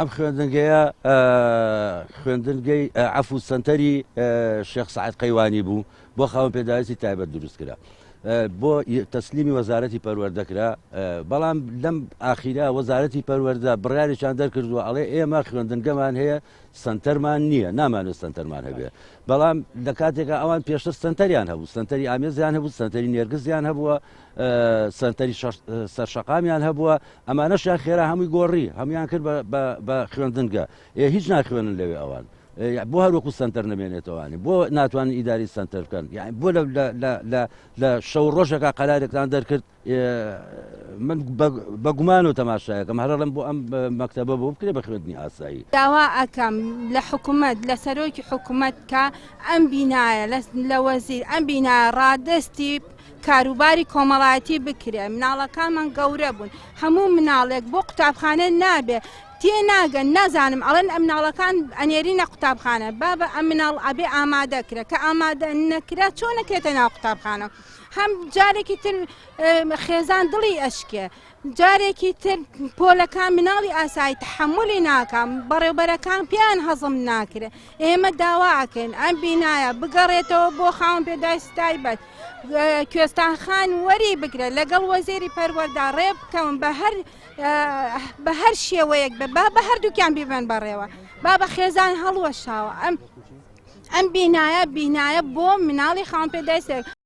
ئەم خوێندنگەیە خوێندنگەی عەفو سەنتەری شێخ سەعید قەیوانی بوو بۆ خاوەن پێداویستی تایبەت دروست کرا بۆ تەسلیمی وەزارەتی پەروەردەکرا بەڵام لەم ئاخیرا وەزارەتی پەروەردە بڕیارێکیان دەرکردووە ئەڵێ ئێمە خوێندنگەمان هەیە سنتەرمان نییە نامانوێت سنتەرمان هەبێ بەڵام لە کاتێکە ئەوان پێشتر سنتەریان هەبوو سنتەری ئامێزیان هەبوو سنتەری نێرگزیان هەبووە سنتەری سەرشەقامیان هەبووە ئەمانەشیان خێرا هەمووی گۆڕی هەمویان کرد بە خوێندنگە هیچ ناخوێنن لەوێ ئەوان بۆ هەروەکو سنتەر نەمێنێتەوەوانی بۆ ناتوانین ئیداری سنتەر بکەن یعنی بۆ لە شەو ڕۆژێکا قەرارێکتان دەرکرد من بە گومان و تەماشایەکەم هەرڵم بۆ ئەم مەکتەبە بۆ بکرێ بە خوێندنی ئاسایی داوا ئەکەم لە حکوومەت لە سەرۆکی حکوومەت کە ئەم بینایە لە وەزیر ئەم بینایە ڕادستی کاروباری کۆمەڵایەتی بکرێ مناڵەکانمان گەورە بوون هەموو مناڵێک بۆ قوتابخانە نابێ تێناگەن نازانم ئەڵێن ئەم مناڵەکان ئەنێرینە قوتابخانە بابە ئەم مناڵ ئەبێ ئامادەکرێ کە ئامادە نەکرا چۆن نەکرێتە ناو قوتابخانە هەم جارێکی تر خێزان دڵی ئەشکێ جارێکی تر پۆلەکان مناڵی ئاسایی تحملی ناکەم بەڕێوبەرەکان پیان هەزم ناکرێ ئێمە داواکەین ئەم بینایە بگەڕێتەوە بۆ خاوەن پێداویستی تایبەت کوێستانخان وەری بگرێت لەگەڵ وەزیری پەروەردە ڕێ بکەون بە هەر شێوەیەک بە هەردووکیان بیبن بەڕێوە با بە خێزان هەڵوەشاوە ئەم بینایە بۆ مناڵی خاوەن پێداویستی